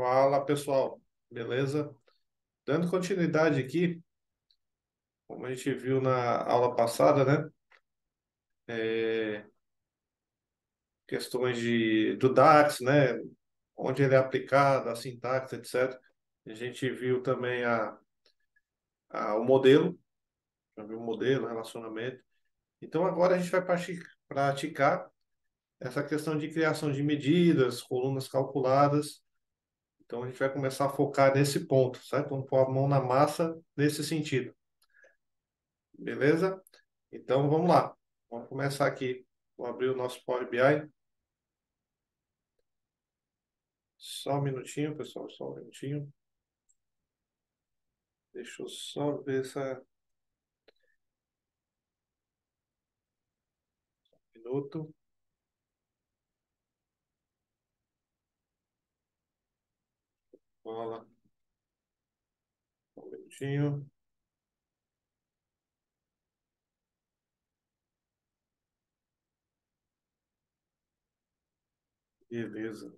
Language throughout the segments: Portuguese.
Fala pessoal, beleza? Dando continuidade aqui, como a gente viu na aula passada, né? É, questões do DAX, né? Onde ele é aplicado, a sintaxe, etc. A gente viu também o modelo, já viu o modelo, relacionamento. Então agora a gente vai praticar essa questão de criação de medidas, colunas calculadas. Então a gente vai começar a focar nesse ponto, certo? Vamos pôr a mão na massa nesse sentido, beleza? Então vamos lá. Vamos começar aqui. Vou abrir o nosso Power BI. Só um minutinho, pessoal, só um minutinho. Deixa eu só ver essa minuto. Vamos lá. Um minutinho. Beleza.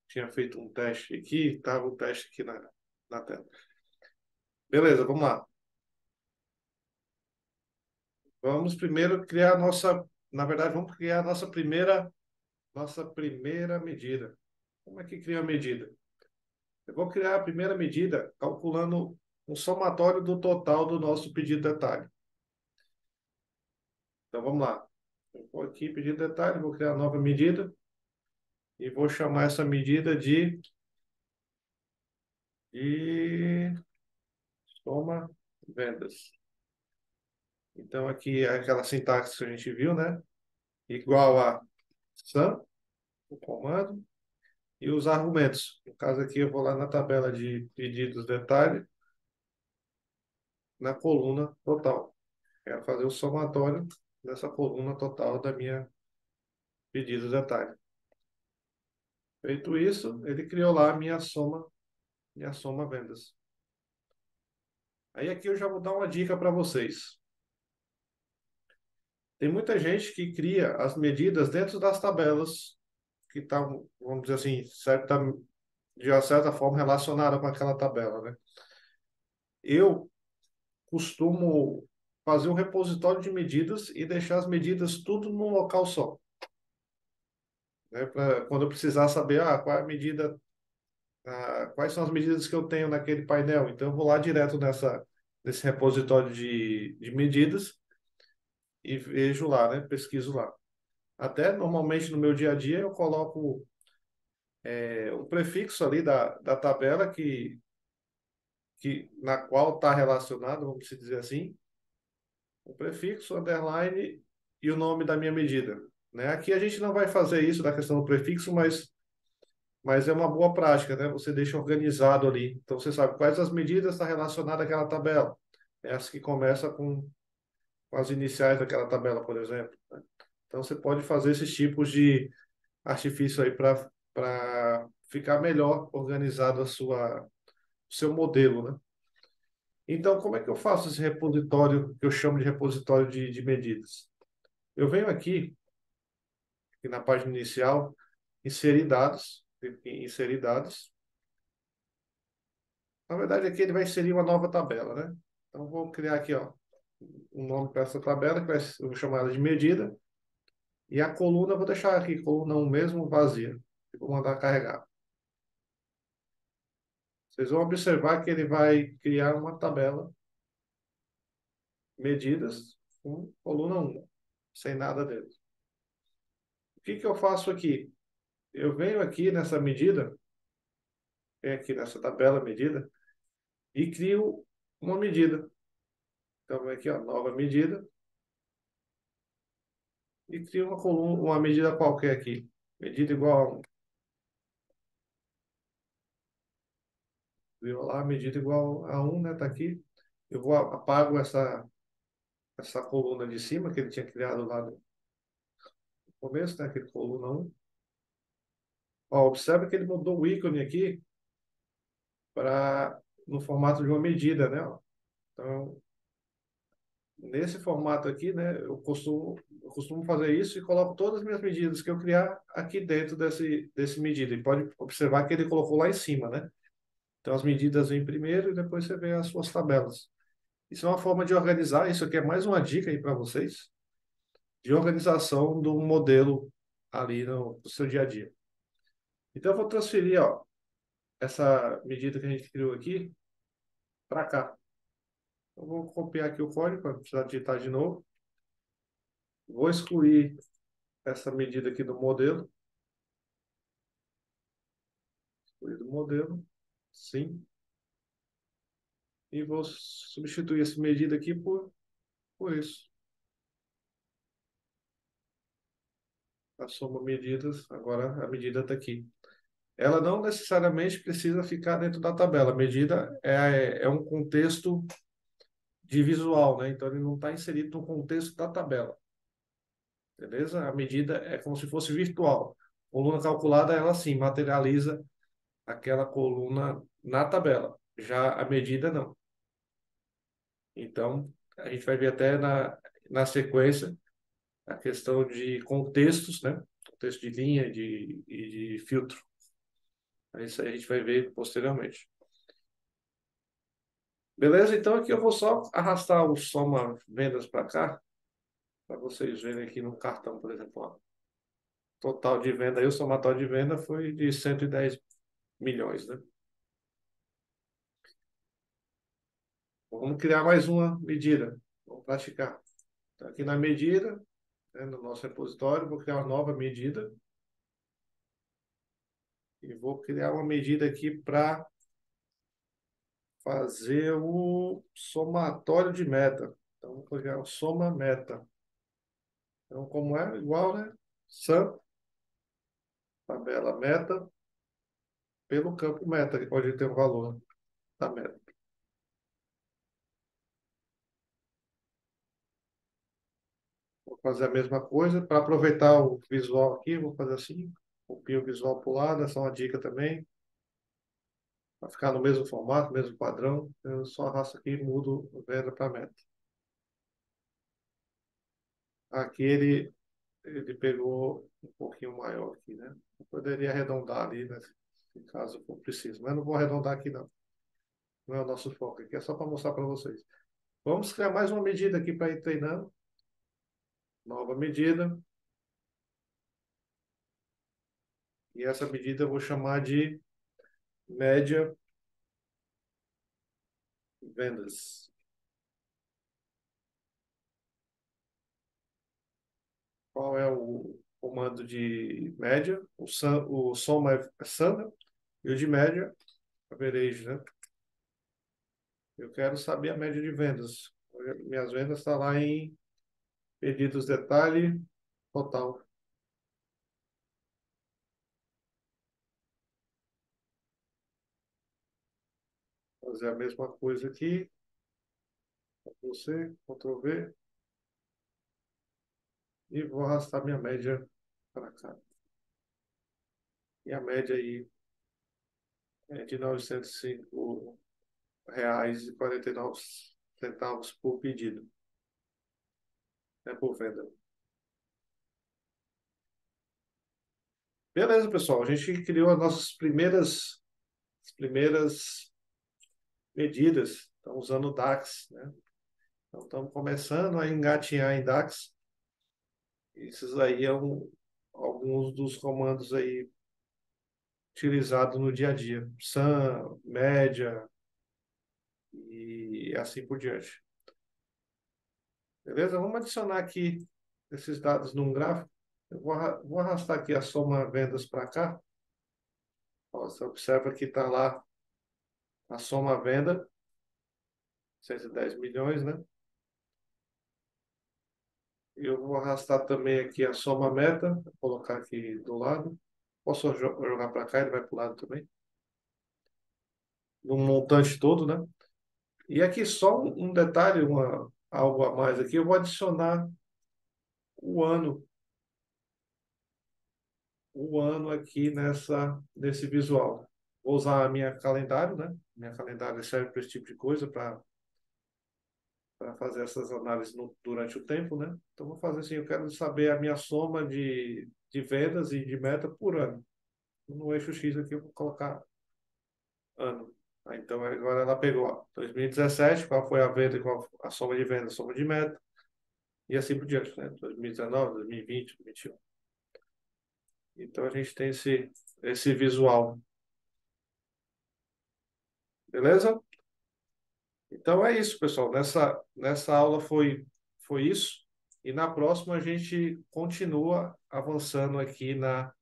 Tinha feito um teste aqui, estava o teste aqui na tela. Beleza, vamos lá. Vamos primeiro criar a nossa, na verdade, vamos criar a nossa primeira medida. Como é que cria a medida? Eu vou criar a primeira medida calculando um somatório do total do nosso pedido de detalhe. Então vamos lá. Eu vou aqui pedir detalhe, vou criar nova medida e vou chamar essa medida de soma vendas. Então aqui é aquela sintaxe que a gente viu, né? Igual a sum, o comando, e os argumentos. No caso aqui eu vou lá na tabela de pedidos detalhe, na coluna total. Quero fazer o somatório dessa coluna total da minha pedidos detalhe. Feito isso, ele criou lá a minha soma vendas. Aí aqui eu já vou dar uma dica para vocês. Tem muita gente que cria as medidas dentro das tabelas que estão, vamos dizer assim, de uma certa forma relacionada com aquela tabela, né? Eu costumo fazer um repositório de medidas e deixar as medidas tudo num local só, né? Quando eu precisar saber, qual é a medida, quais são as medidas que eu tenho naquele painel. Então eu vou lá direto nesse repositório de medidas e vejo lá, né? Pesquiso lá. Até normalmente no meu dia a dia eu coloco o prefixo ali da tabela na qual está relacionado, vamos dizer assim, o prefixo, underline e o nome da minha medida. Né? Aqui a gente não vai fazer isso da questão do prefixo, mas é uma boa prática, né? Você deixa organizado ali. Então você sabe quais as medidas estão relacionadas àquela tabela. Essa que começa com as iniciais daquela tabela, por exemplo. Né? Então você pode fazer esses tipos de artifício aí para ficar melhor organizado o seu modelo, né? Então, como é que eu faço esse repositório que eu chamo de repositório de medidas? Eu venho aqui na página inicial, inserir dados. Na verdade, aqui ele vai inserir uma nova tabela, né? Então, vou criar aqui, ó, um nome para essa tabela, eu vou chamar ela de medida, e a coluna eu vou deixar aqui, coluna 1 mesmo, vazia. E vou mandar carregar. Vocês vão observar que ele vai criar uma tabela, medidas, com coluna 1, sem nada dentro. O que que eu faço aqui? Eu venho aqui nessa medida, venho aqui nessa tabela medida, e crio uma medida. Então, vem aqui, ó, nova medida, e crio uma coluna, uma medida qualquer aqui. Medida igual a 1. Viu lá, medida igual a 1, né? Tá aqui. Eu vou apago essa coluna de cima que ele tinha criado lá no começo, né? Aquele coluna 1. Ó, observe que ele mudou o ícone aqui no formato de uma medida, né? Ó. Então, nesse formato aqui, né, eu costumo fazer isso e coloco todas as minhas medidas que eu criar aqui dentro desse medida. E pode observar que ele colocou lá em cima, né? Então as medidas vêm primeiro e depois você vê as suas tabelas. Isso é uma forma de organizar. Isso aqui é mais uma dica aí para vocês de organização do modelo ali no seu dia a dia. Então eu vou transferir, ó, essa medida que a gente criou aqui para cá. Eu vou copiar aqui o código para precisar digitar de novo. Vou excluir essa medida aqui do modelo. Excluir do modelo. Sim. E vou substituir essa medida aqui por isso. A soma medidas, agora a medida está aqui. Ela não necessariamente precisa ficar dentro da tabela. A medida é um contexto de visual, né? Então ele não está inserido no contexto da tabela. Beleza? A medida é como se fosse virtual. Coluna calculada, ela sim materializa aquela coluna na tabela. Já a medida não. Então, a gente vai ver até na sequência a questão de contextos, né? Contexto de linha e de filtro. Isso aí a gente vai ver posteriormente. Beleza? Então aqui eu vou só arrastar o soma vendas para cá, para vocês verem aqui no cartão, por exemplo. Ó. Total de venda, aí o somatório de venda foi de 110 milhões, né? Vamos criar mais uma medida. Vamos praticar. Então, aqui na medida, né, no nosso repositório, vou criar uma nova medida. E vou criar uma medida aqui para fazer o somatório de meta. Então, vou criar o soma meta. Então, como é? Igual, né? Sum, tabela meta, pelo campo meta, que pode ter o valor da meta. Vou fazer a mesma coisa. Para aproveitar o visual aqui, vou fazer assim. Copio o visual para o lado, essa é uma dica também. Para ficar no mesmo formato, mesmo padrão, eu só arrasto aqui e mudo venda para meta. Aqui ele pegou um pouquinho maior aqui, né? Eu poderia arredondar ali, né? Se caso for preciso. Mas não vou arredondar aqui, não. Não é o nosso foco aqui, é só para mostrar para vocês. Vamos criar mais uma medida aqui para ir treinando. Nova medida. E essa medida eu vou chamar de média vendas. Qual é o comando de média? O soma é sum, né? E o de média, average, né? Eu quero saber a média de vendas. Minhas vendas estão lá em pedidos detalhe total. Fazer a mesma coisa aqui. Ctrl C, Ctrl V. E vou arrastar minha média para cá. E a média aí é de R$ 905,49 por pedido, né, por venda. Beleza, pessoal. A gente criou as nossas primeiras medidas. Estamos usando o DAX, né? Então, estamos começando a engatinhar em DAX. Esses aí alguns dos comandos aí utilizados no dia a dia. Sum, média e assim por diante. Beleza? Vamos adicionar aqui esses dados num gráfico. Eu vou arrastar aqui a soma vendas para cá. Ó, você observa que está lá a soma venda, 110 milhões, né? Eu vou arrastar também aqui a soma meta, vou colocar aqui do lado. Posso jogar para cá, ele vai para o lado também. No montante todo, né? E aqui só um detalhe, algo a mais aqui, eu vou adicionar o ano, o ano aqui nesse visual. Vou usar a minha calendário, né? Minha calendário serve para esse tipo de coisa, para para fazer essas análises durante o tempo, né? Então, vou fazer assim, eu quero saber a minha soma de vendas e de meta por ano. No eixo X aqui, eu vou colocar ano. Então, agora ela pegou, ó, 2017, qual foi a venda, qual a soma de venda, a soma de meta, e assim por diante, né? 2019, 2020, 2021. Então, a gente tem esse visual. Beleza? Então, é isso, pessoal. Nessa aula foi isso. E na próxima, a gente continua avançando aqui na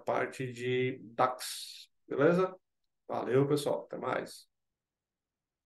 parte de DAX. Beleza? Valeu, pessoal. Até mais.